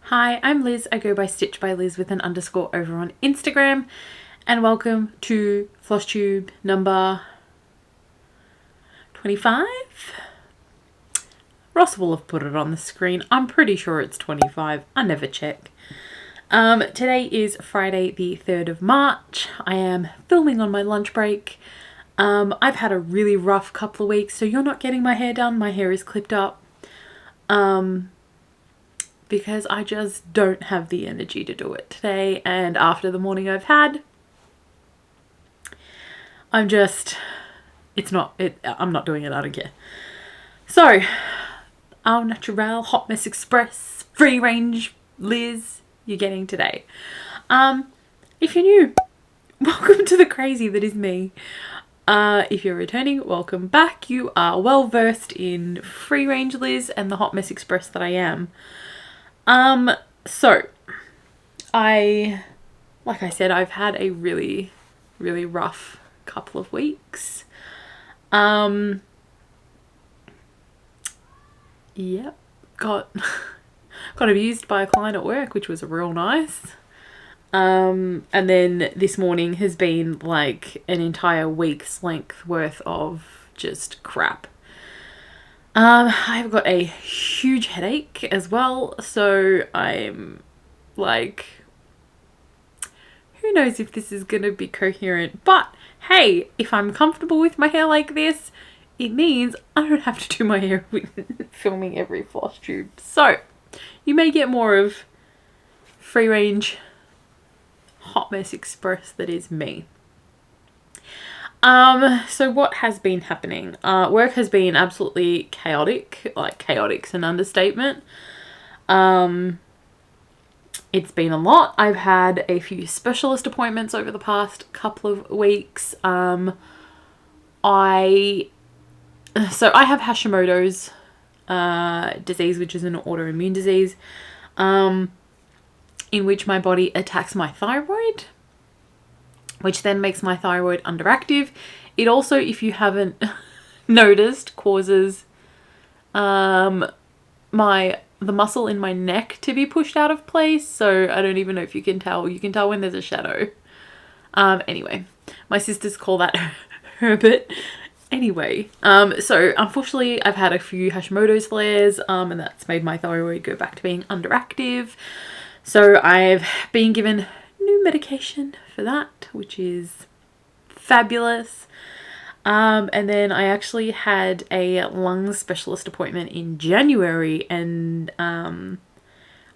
Hi, I'm Liz. I go by Stitch by Liz with an underscore over on Instagram. And welcome to Flosstube number 25. Ross will have put it on the screen. I'm pretty sure it's 25. I never check. Today is Friday the 3rd of March. I am filming on my lunch break. I've had a really rough couple of weeks, so you're not getting my hair done. My hair is clipped up. Because I just don't have the energy to do it today, and after the morning I've had, I'm not doing it, I don't care. So, Au Naturel Hot Mess Express free range Liz you're getting today. If you're new, welcome to the crazy that is me. If you're returning, welcome back. You are well versed in free range Liz and the Hot Mess Express that I am. So like I said, I've had a really, really rough couple of weeks. Yep, got abused by a client at work, which was real nice. And then this morning has been like an entire week's length worth of just crap. I've got a huge headache as well, so I'm like, who knows if this is gonna be coherent, but hey, if I'm comfortable with my hair like this, it means I don't have to do my hair with filming every floss tube. So you may get more of free range Hot Mess Express that is me. So what has been happening? Work has been absolutely chaotic. Like, chaotic's an understatement. It's been a lot. I've had a few specialist appointments over the past couple of weeks. I have Hashimoto's disease, which is an autoimmune disease, in which my body attacks my thyroid, which then makes my thyroid underactive. It also, if you haven't noticed, causes the muscle in my neck to be pushed out of place. So I don't even know if you can tell. You can tell when there's a shadow. Anyway, my sisters call that Herbert. Anyway, so unfortunately I've had a few Hashimoto's flares, and that's made my thyroid go back to being underactive. So I've been given new medication for that, which is fabulous. And then I actually had a lung specialist appointment in January, and I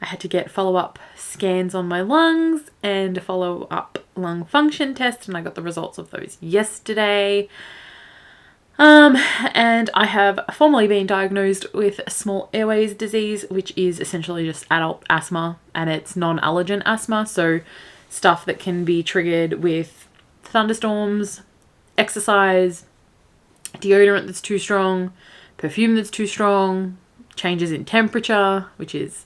had to get follow-up scans on my lungs and a follow-up lung function test, and I got the results of those yesterday. And I have formally been diagnosed with small airways disease, which is essentially just adult asthma, and it's non-allergen asthma, so stuff that can be triggered with thunderstorms, exercise, deodorant that's too strong, perfume that's too strong, changes in temperature, which is,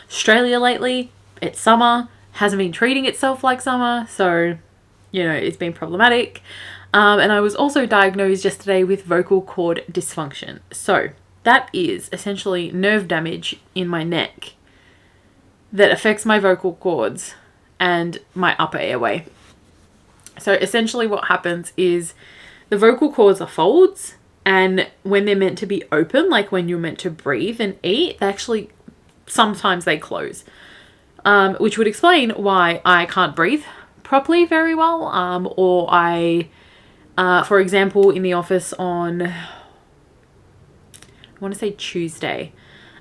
Australia lately, it's summer, hasn't been treating itself like summer, so, it's been problematic. And I was also diagnosed yesterday with vocal cord dysfunction. So that is essentially nerve damage in my neck that affects my vocal cords and my upper airway. So essentially what happens is the vocal cords are folds, and when they're meant to be open, like when you're meant to breathe and eat, sometimes they close, which would explain why I can't breathe properly very well, or for example, in the office on, I want to say Tuesday,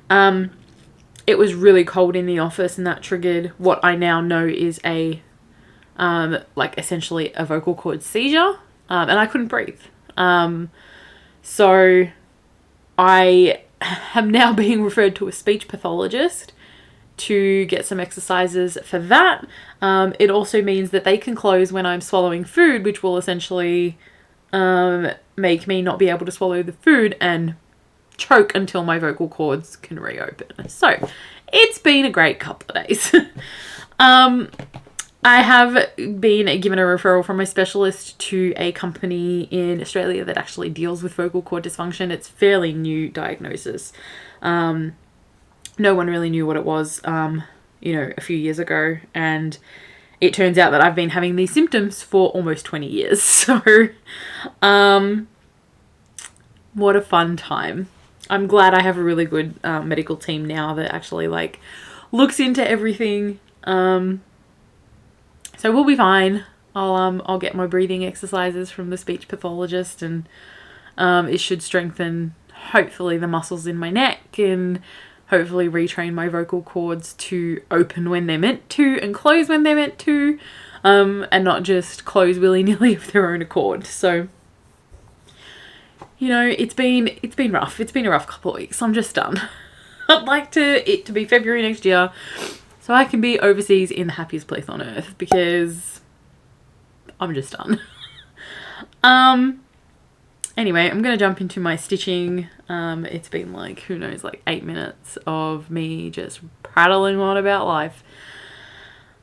it was really cold in the office, and that triggered what I now know is essentially a vocal cord seizure, and I couldn't breathe. So I am now being referred to a speech pathologist to get some exercises for that. It also means that they can close when I'm swallowing food, which will essentially make me not be able to swallow the food and choke until my vocal cords can reopen. So it's been a great couple of days. I have been given a referral from a specialist to a company in Australia that actually deals with vocal cord dysfunction. It's fairly new diagnosis. no one really knew what it was, you know, a few years ago. And it turns out that I've been having these symptoms for almost 20 years. So, what a fun time. I'm glad I have a really good medical team now that actually like looks into everything. So we'll be fine. I'll get my breathing exercises from the speech pathologist, and it should strengthen hopefully the muscles in my neck and hopefully retrain my vocal cords to open when they're meant to and close when they're meant to, and not just close willy-nilly of their own accord. So, you know, it's been rough. It's been a rough couple of weeks. I'm just done. I'd like it to be February next year so I can be overseas in the happiest place on earth, because I'm just done. Anyway, I'm going to jump into my stitching. It's been like, who knows, like 8 minutes of me just prattling on about life.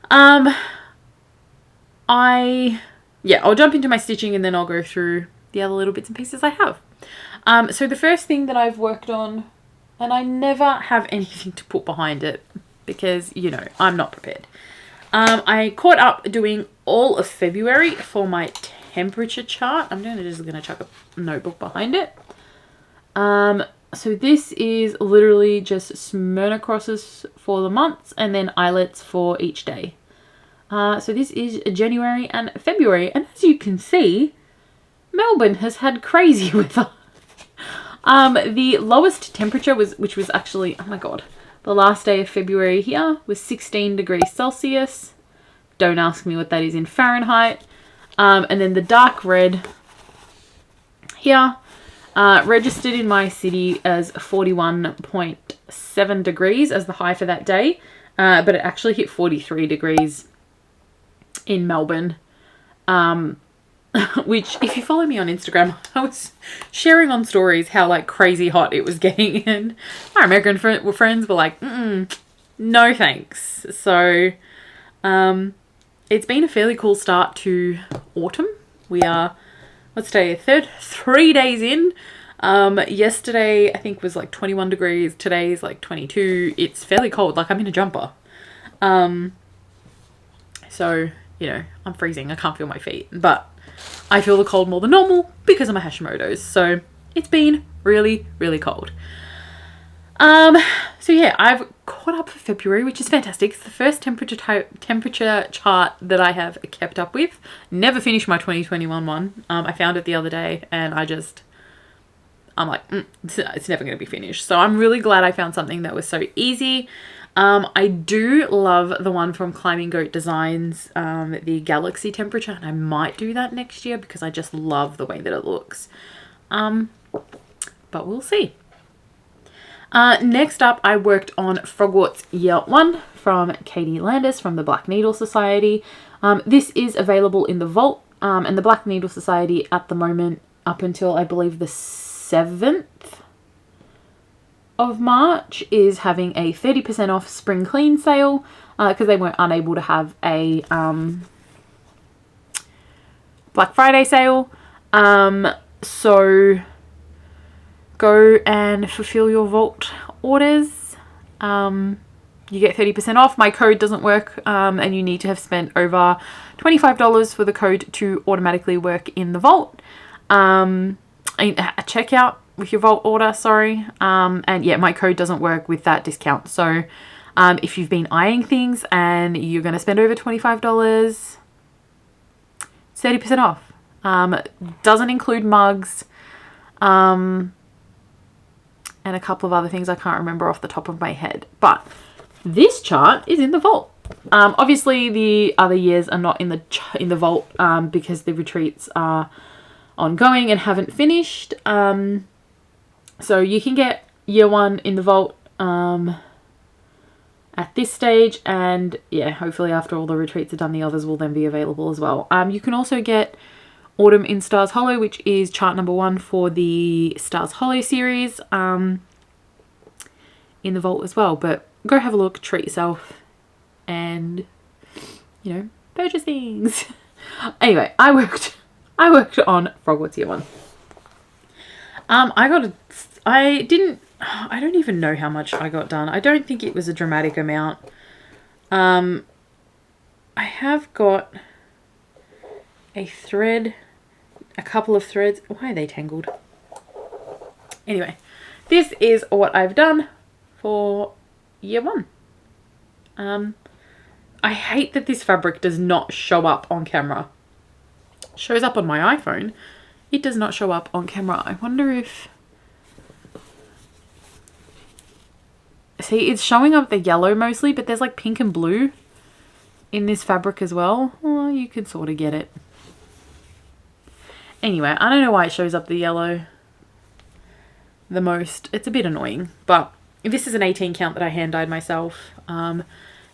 I'll jump into my stitching and then I'll go through the other little bits and pieces I have. So the first thing that I've worked on, and I never have anything to put behind it because, you know, I'm not prepared. I caught up doing all of February for my temperature chart. I'm just going to chuck a notebook behind it. So this is literally just Smyrna crosses for the months and then eyelets for each day. So this is January and February, and as you can see, Melbourne has had crazy weather. The lowest temperature which was actually, oh my god, the last day of February here was 16 degrees Celsius. Don't ask me what that is in Fahrenheit. And then the dark red here registered in my city as 41.7 degrees as the high for that day. But it actually hit 43 degrees in Melbourne. Which, if you follow me on Instagram, I was sharing on stories how like crazy hot it was getting, and my American friends were like, no thanks. So it's been a fairly cool start to autumn. We are, let's say, 3 days in. Yesterday I think was like 21 degrees. Today's like 22. It's fairly cold. Like, I'm in a jumper. So, you know, I'm freezing. I can't feel my feet, but I feel the cold more than normal because of my Hashimoto's. So it's been really, really cold. So yeah, I've caught up for February, which is fantastic. It's the first temperature chart that I have kept up with. Never finished my 2021 one. I found it the other day and I'm like, it's never going to be finished. So I'm really glad I found something that was so easy. I do love the one from Climbing Goat Designs, the Galaxy temperature, and I might do that next year because I just love the way that it looks. But we'll see. Next up, I worked on Frogwart's Year 1 from Katie Landis from the Black Needle Society. This is available in the vault, and the Black Needle Society at the moment, up until I believe the 7th of March, is having a 30% off spring clean sale because they weren't unable to have a Black Friday sale. So go and fulfill your vault orders. You get 30% off. My code doesn't work, and you need to have spent over $25 for the code to automatically work in the vault. A checkout with your vault order, sorry. And yeah, my code doesn't work with that discount. So if you've been eyeing things and you're going to spend over $25, 30% off. Doesn't include mugs, and a couple of other things I can't remember off the top of my head. But this chart is in the vault. Obviously the other years are not in the vault because the retreats are ongoing and haven't finished. So you can get Year 1 in the vault at this stage, and yeah, hopefully after all the retreats are done, the others will then be available as well. You can also get Autumn in Stars Hollow, which is chart number 1 for the Stars Hollow series, in the vault as well. But go have a look, treat yourself, and, you know, purchase things. Anyway, I worked on Frogwart's Year 1. I didn't I don't even know how much I got done. I don't think it was a dramatic amount. I have got a thread, a couple of threads. Why are they tangled? Anyway, this is what I've done for year 1. I hate that this fabric does not show up on camera. It shows up on my iPhone. It does not show up on camera. I wonder if... See, it's showing up the yellow mostly, but there's like pink and blue in this fabric as well. Well, you could sort of get it. Anyway, I don't know why it shows up the yellow the most. It's a bit annoying, but this is an 18 count that I hand dyed myself. And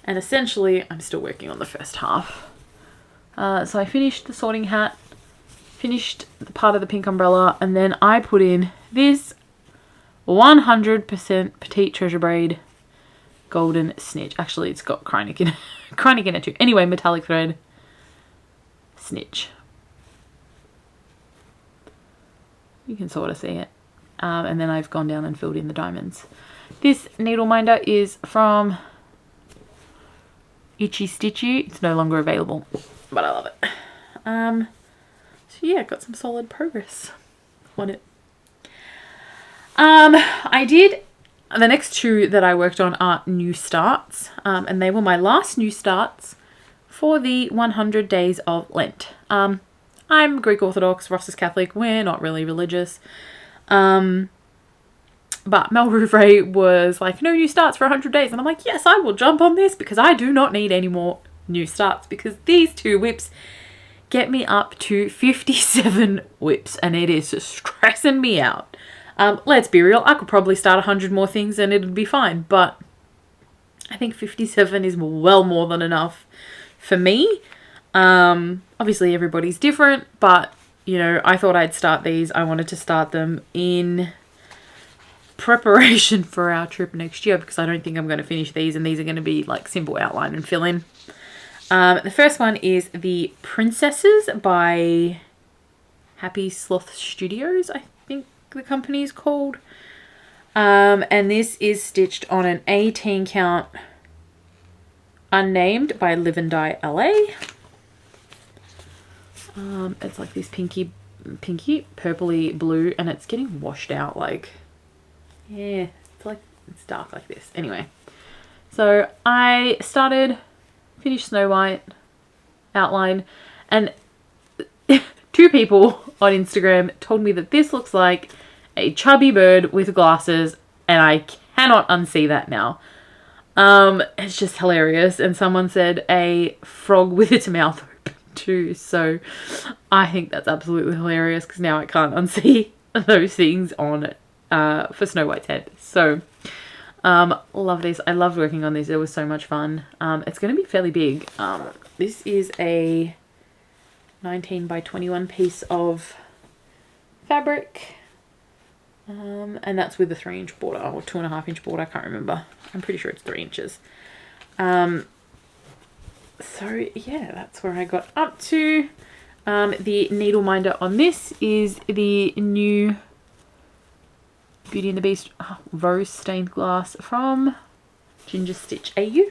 essentially, I'm still working on the first half. So I finished the sorting hat, finished the part of the pink umbrella, and then I put in this 100% petite treasure braid golden snitch. Actually, it's got chronic in it too. Anyway, metallic thread snitch. You can sort of see it. And then I've gone down and filled in the diamonds. This needle minder is from Itchy Stitchy. It's no longer available, but I love it. So yeah, got some solid progress on it. I did, the next 2 that I worked on are new starts, and they were my last new starts for the 100 days of Lent. I'm Greek Orthodox, Ross is Catholic, we're not really religious, but Mel Rouvray was like, no new starts for 100 days, and I'm like, yes, I will jump on this because I do not need any more new starts, because these 2 WIPs get me up to 57 WIPs, and it is stressing me out. Let's be real, I could probably start 100 more things and it'd be fine, but I think 57 is well more than enough for me. Obviously everybody's different, but you know, I thought I'd start these. I wanted to start them in preparation for our trip next year, because I don't think I'm going to finish these, and these are going to be like simple outline and fill in. The first one is the Princesses by Happy Sloth Studios, I think the company is called. And this is stitched on an 18 count unnamed by Live and Die LA. It's like this pinky purpley blue, and it's getting washed out, like, yeah, it's dark like this. Anyway, so I finished Snow White outline, and 2 people on Instagram told me that this looks like a chubby bird with glasses, and I cannot unsee that now. It's just hilarious. And someone said a frog with its mouth open too, so I think that's absolutely hilarious, because now I can't unsee those things on for Snow White's head. So love this. I loved working on this. It was so much fun. It's going to be fairly big. This is a 19 by 21 piece of fabric, and that's with a 3-inch border or 2.5-inch border. I can't remember. I'm pretty sure it's 3 inches. So yeah, that's where I got up to. The needle minder on this is the new Beauty and the Beast rose stained glass from Ginger Stitch AU,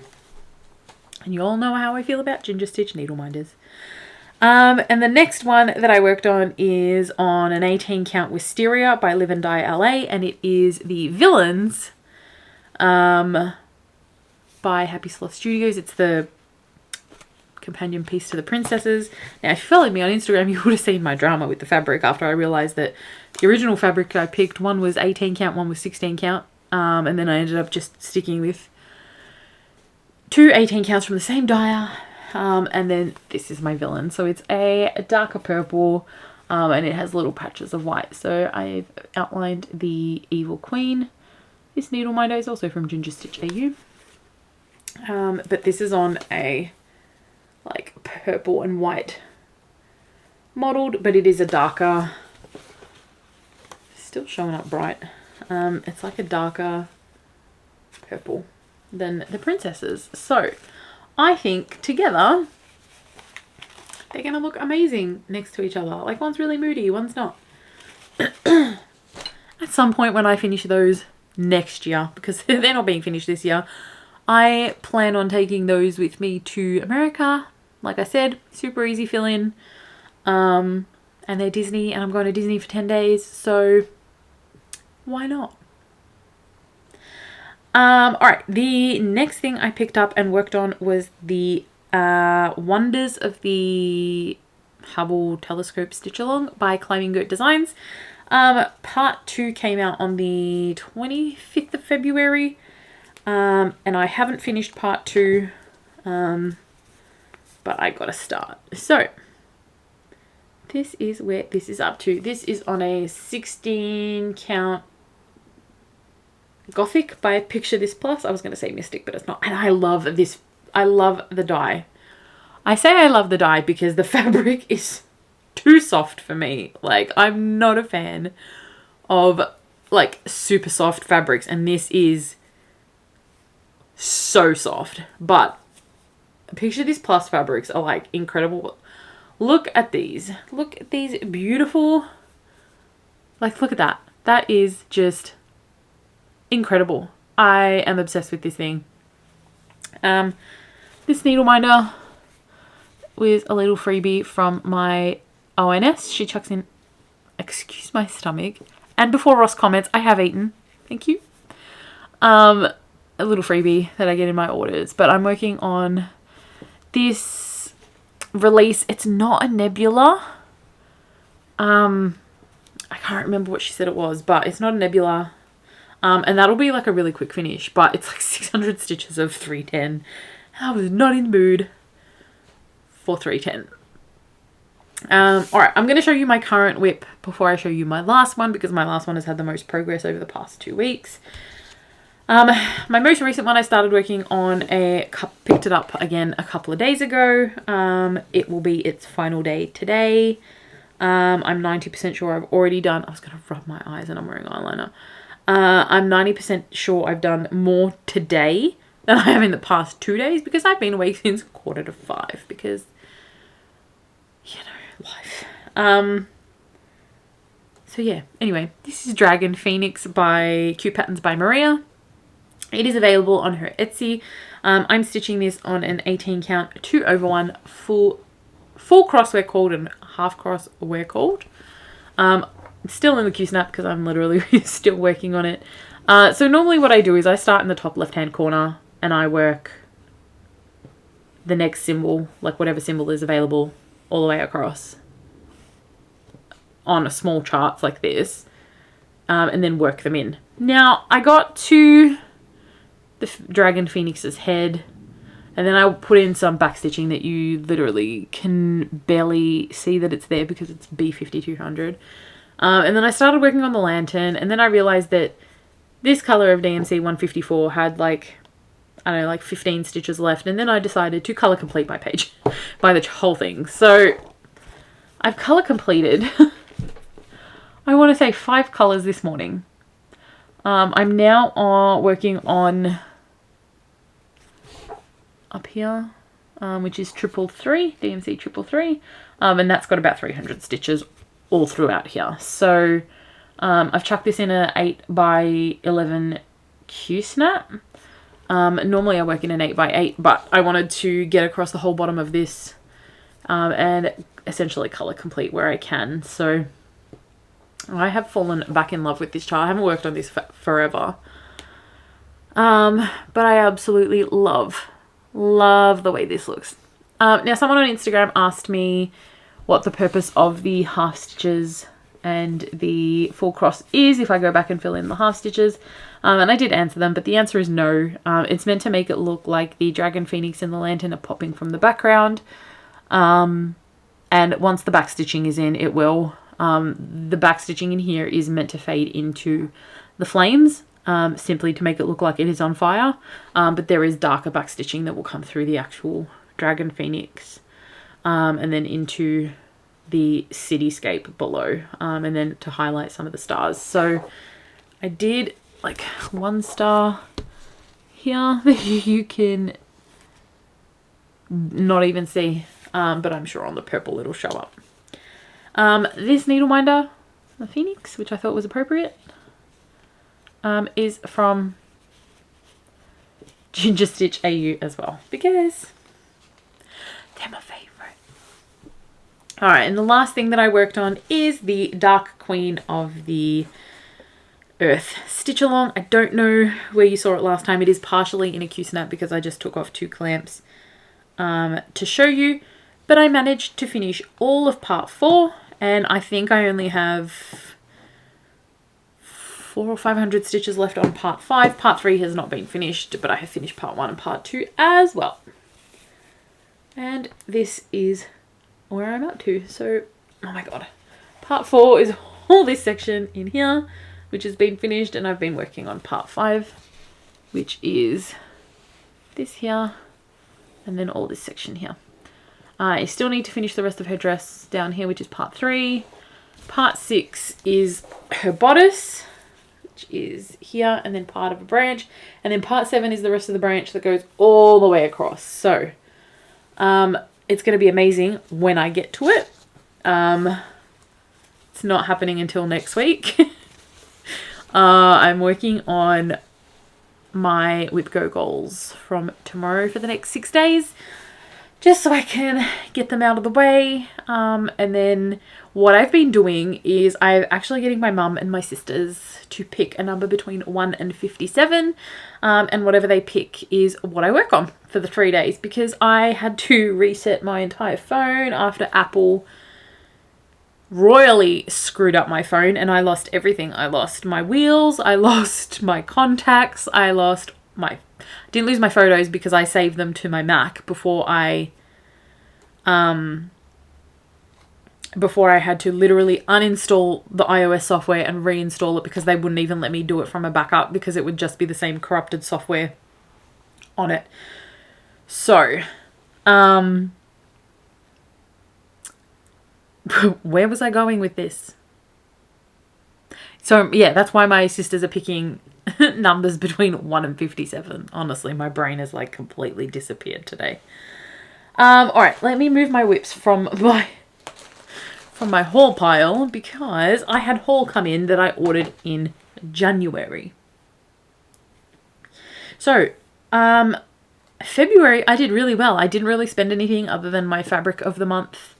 and you all know how I feel about Ginger Stitch needle minders. And the next one that I worked on is on an 18 count Wisteria by Live and Die LA, and it is the Villains by Happy Sloth Studios. It's the companion piece to the Princesses. Now, if you followed me on Instagram, you would have seen my drama with the fabric after I realized that the original fabric I picked, one was 18 count, one was 16 count, and then I ended up just sticking with 2 18 counts from the same dyer. And then this is my Villain. So it's a darker purple, and it has little patches of white. So I've outlined the Evil Queen. This needle minder is also from Ginger Stitch AU. But this is on a like purple and white mottled, but it is a darker, still showing up bright. It's like a darker purple than the Princesses. So I think together they're going to look amazing next to each other. Like, one's really moody, one's not. At some point when I finish those next year because they're not being finished this year. I plan on taking those with me to America. Like I said, super easy fill in. And they're Disney, and I'm going to Disney for 10 days, so why not? Alright, the next thing I picked up and worked on was the Wonders of the Hubble Telescope Stitch Along by Flamingo Designs. Part 2 came out on the 25th of February, and I haven't finished part 2, but I gotta start. So, this is where this is up to. This is on a 16 count Gothic by Picture This Plus. I was going to say Mystic, but it's not. And I love this. I love the dye. I say I love the dye because the fabric is too soft for me. Like, I'm not a fan of like super soft fabrics, and this is so soft. But Picture This Plus fabrics are like incredible. Look at these. Look at these beautiful, like, look at that. That is just incredible. I am obsessed with this thing. This needle minder was a little freebie from my ONS. She chucks in, excuse my stomach. And before Ross comments, I have eaten. Thank you. A little freebie that I get in my orders. But I'm working on this release. It's not a nebula. I can't remember what she said it was, but it's not a nebula. And that'll be like a really quick finish, but it's like 600 stitches of 310. I was not in the mood for 310. Alright, I'm going to show you my current WIP before I show you my last one, because my last one has had the most progress over the past 2 weeks. My most recent one I started working on, picked it up again a couple of days ago. It will be its final day today. I'm 90% sure I've already done, I was going to rub my eyes and I'm wearing eyeliner. I'm 90% sure I've done more today than I have in the past 2 days, because I've been awake since 4:45 because, you know, life. So yeah, anyway, this is Dragon Phoenix by Cute Patterns by Maria. It is available on her Etsy. I'm stitching this on an 18 count 2/1 full cross wear cord and half cross wear cord. It's still in the Q-snap because I'm literally still working on it. So normally what I do is I start in the top left hand corner and I work the next symbol, like whatever symbol is available, all the way across on a small chart like this, and then work them in. Now I got to the Dragon Phoenix's head, and then I put in some backstitching that you literally can barely see that it's there because it's B5200. And then I started working on the lantern, and then I realized that this color of DMC 154 had like, I don't know, like 15 stitches left, and then I decided to color complete my page by the whole thing. So I've color completed I want to say 5 colors this morning. I'm now working on up here, which is 333, DMC 333, and that's got about 300 stitches all throughout here. So I've chucked this in a 8x11 Q-snap. Normally I work in an 8x8, but I wanted to get across the whole bottom of this and essentially color complete where I can. So I have fallen back in love with this chart. I haven't worked on this forever, but I absolutely love the way this looks. Now someone on Instagram asked me what the purpose of the half stitches and the full cross is if I go back and fill in the half stitches, and I did answer them, but the answer is no. It's meant to make it look like the Dragon Phoenix and the lantern are popping from the background, and once the back stitching is in, it will. The back stitching in here is meant to fade into the flames, simply to make it look like it is on fire, but there is darker back stitching that will come through the actual Dragon Phoenix, and then into the cityscape below, and then to highlight some of the stars. So I did like 1 star here that you can not even see, but I'm sure on the purple it'll show up. This needle minder, the Phoenix, which I thought was appropriate. is from Ginger Stitch AU as well, because they're my favourite. Alright, and the last thing that I worked on is the Dark Queen of the Earth stitch along. I don't know where you saw it last time. It is partially in a Q-snap because I just took off 2 clamps to show you. But I managed to finish all of part 4, and I think I only have 400 or 500 stitches left on part 5. Part 3 has not been finished, but I have finished part 1 and part 2 as well. And this is where I'm up to. So, oh my god. Part 4 is all this section in here, which has been finished, and I've been working on part 5, which is this here, and then all this section here. I still need to finish the rest of her dress down here, which is part 3. Part 6 is her bodice, which is here, and then part of a branch, and then part 7 is the rest of the branch that goes all the way across. So it's going to be amazing when I get to it. It's not happening until next week. I'm working on my WIP Go goals from tomorrow for the next 6 days, just so I can get them out of the way. And then what I've been doing is I'm actually getting my mum and my sisters to pick a number between 1 and 57. And whatever they pick is what I work on for the 3 days, because I had to reset my entire phone after Apple royally screwed up my phone, and I lost everything. I lost my wheels, I lost my contacts, didn't lose my photos because I saved them to my Mac before I had to literally uninstall the iOS software and reinstall it, because they wouldn't even let me do it from a backup because it would just be the same corrupted software on it. So, where was I going with this? So yeah, that's why my sisters are picking numbers between 1 and 57. Honestly, my brain has like completely disappeared today. All right, let me move my WIPs from my haul pile, because I had haul come in that I ordered in January. So, February I did really well. I didn't really spend anything other than my fabric of the month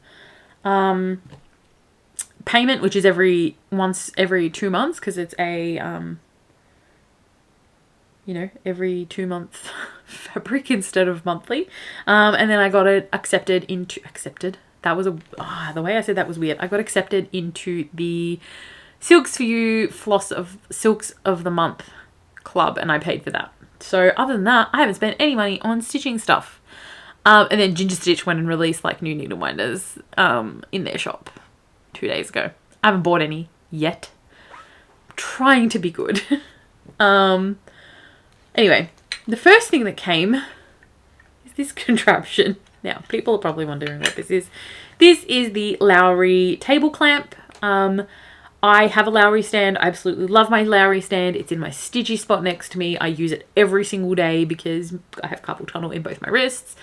payment, which is every 2 months, because it's a every 2 month fabric instead of monthly. And then I got it accepted. That was the way I said that was weird. I got accepted into the Silks for You Silks of the Month club, and I paid for that. So other than that, I haven't spent any money on stitching stuff. And then Ginger Stitch went and released like new needle winders in their shop 2 days ago. I haven't bought any yet. I'm trying to be good. Anyway, the first thing that came is this contraption. Now, people are probably wondering what this is. This is the Lowry table clamp. I have a Lowry stand. I absolutely love my Lowry stand. It's in my stitchy spot next to me. I use it every single day because I have carpal tunnel in both my wrists.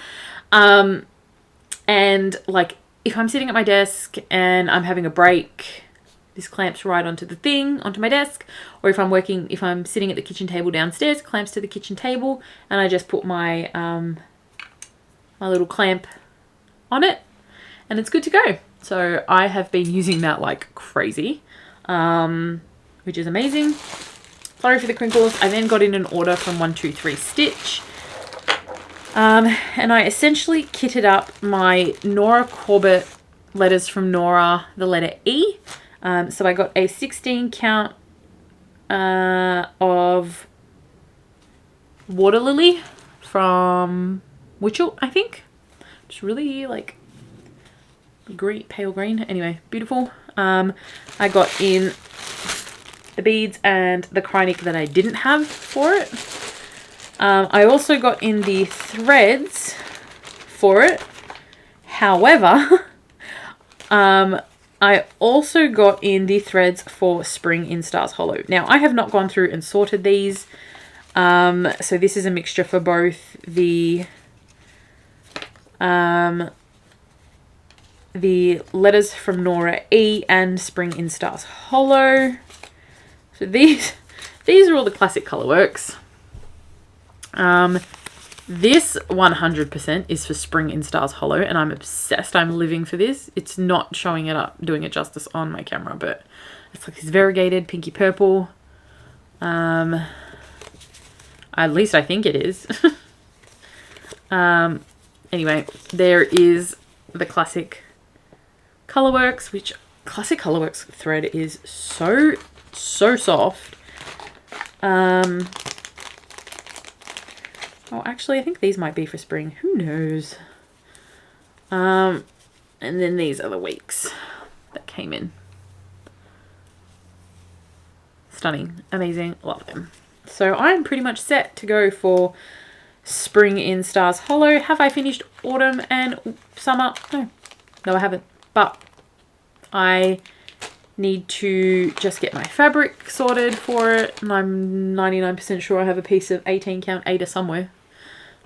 And like if I'm sitting at my desk and I'm having a break, this clamps right onto my desk. Or if I'm sitting at the kitchen table downstairs, clamps to the kitchen table, and I just put my my little clamp on it, and it's good to go. So I have been using that like crazy, which is amazing. Sorry for the crinkles. I then got in an order from 123 Stitch. And I essentially kitted up my Nora Corbett letters from Nora, the letter E. So I got a 16 count of Water Lily from Witchell, I think. Just really like green, pale green. Anyway, beautiful. I got in the beads and the Krynic that I didn't have for it. I also got in the threads for it. However, I also got in the threads for Spring in Stars Hollow. Now, I have not gone through and sorted these. So this is a mixture for both the letters from Nora E and Spring in Stars Hollow. So these these are all the classic Colourworks. This 100% is for Spring in Stars Hollow, and I'm obsessed. I'm living for this. It's not showing it up, doing it justice on my camera, but it's like this variegated pinky purple. At least I think it is. Anyway, there is the classic Colourworks, which classic Colourworks thread is so soft. Oh, actually, I think these might be for spring. Who knows? And then these are the weeks that came in. Stunning. Amazing. Love them. So I'm pretty much set to go for Spring in Stars Hollow. Have I finished autumn and summer? No. No, I haven't. But I need to just get my fabric sorted for it. And I'm 99% sure I have a piece of 18 count Ada somewhere.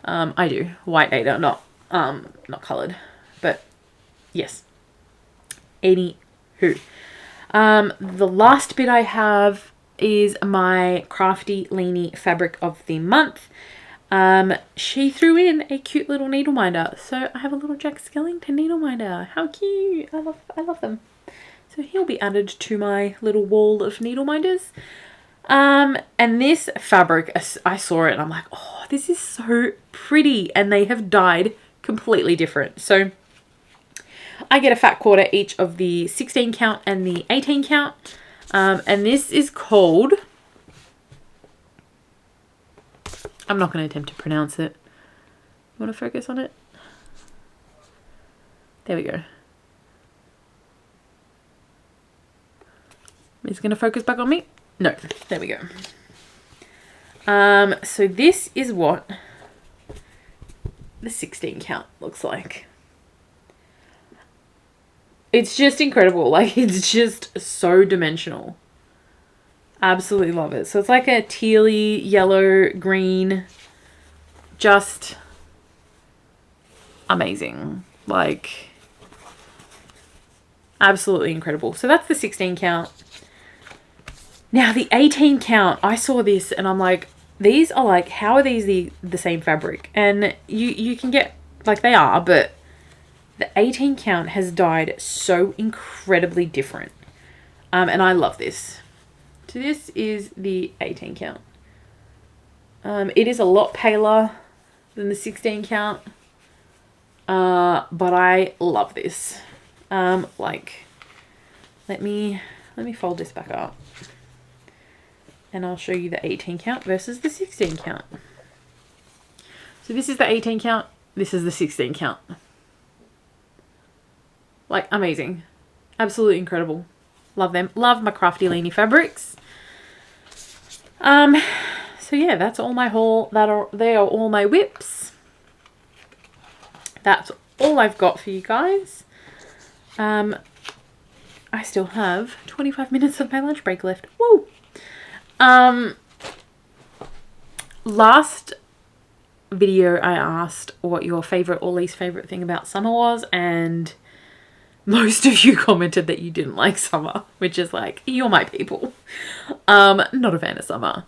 I do. White Ada, not coloured. But yes. Anywho. The last bit I have is my Crafty Leanie fabric of the month. She threw in a cute little needle minder. So I have a little Jack Skellington needle minder. How cute. I love them. So he'll be added to my little wall of needle minders. And this fabric, I saw it and I'm like, oh, this is so pretty. And they have dyed completely different. So I get a fat quarter each of the 16 count and the 18 count. And this is called, I'm not going to attempt to pronounce it. You want to focus on it? There we go. Is it going to focus back on me? No, there we go. So this is what the 16 count looks like. It's just incredible. Like, it's just so dimensional. Absolutely love it. So it's like a tealy, yellow, green. Just amazing. Like, absolutely incredible. So that's the 16 count. Now the 18 count, I saw this and I'm like, these are like, how are these the same fabric? And you can get, like, they are, but the 18 count has dyed so incredibly different. And I love this. So this is the 18 count. It is a lot paler than the 16 count. But I love this. Like, let me fold this back up. And I'll show you the 18 count versus the 16 count. So this is the 18 count. This is the 16 count. Like, amazing. Absolutely incredible. Love them. Love my Crafty Leanie fabrics. So yeah, that's all my haul. They are all my WIPs. That's all I've got for you guys. I still have 25 minutes of my lunch break left. Woo! Last video I asked what your favorite or least favorite thing about summer was, and most of you commented that you didn't like summer, which is like, you're my people. Not a fan of summer.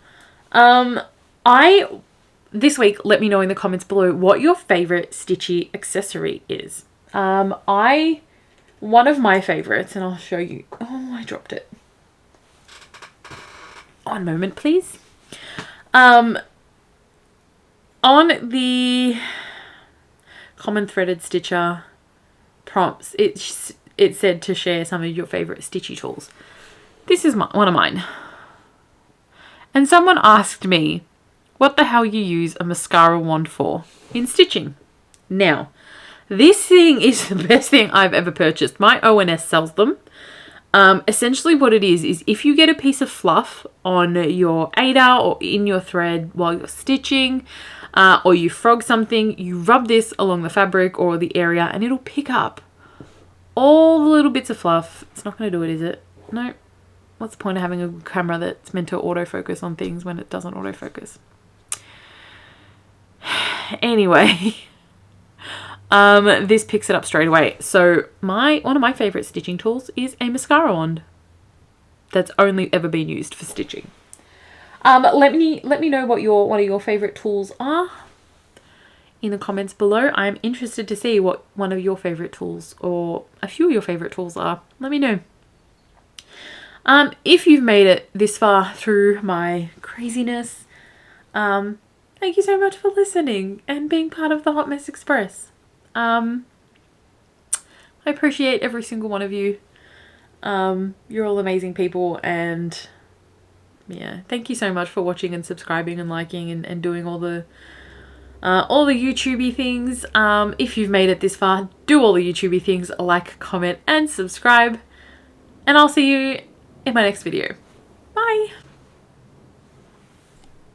This week, let me know in the comments below what your favorite stitchy accessory is. One of my favorites, and I'll show you. Oh, I dropped it. One moment, please. On the Common Threaded Stitcher prompts, it said to share some of your favorite stitchy tools. This is one of mine. And someone asked me, what the hell you use a mascara wand for in stitching? Now, this thing is the best thing I've ever purchased. My ONS sells them. Essentially what it is if you get a piece of fluff on your Ada or in your thread while you're stitching, or you frog something, you rub this along the fabric or the area and it'll pick up all the little bits of fluff. It's not going to do it, is it? No. What's the point of having a camera that's meant to autofocus on things when it doesn't autofocus? Anyway, this picks it up straight away. So one of my favorite stitching tools is a mascara wand that's only ever been used for stitching. Let me know what one of your favorite tools are in the comments below. I'm interested to see what one of your favorite tools or a few of your favorite tools are. Let me know. If you've made it this far through my craziness, thank you so much for listening and being part of the Hot Mess Express. I appreciate every single one of you. You're all amazing people, and yeah, thank you so much for watching and subscribing and liking and doing all the YouTubey things. If you've made it this far, do all the YouTubey things, like, comment and subscribe, and I'll see you in my next video. Bye!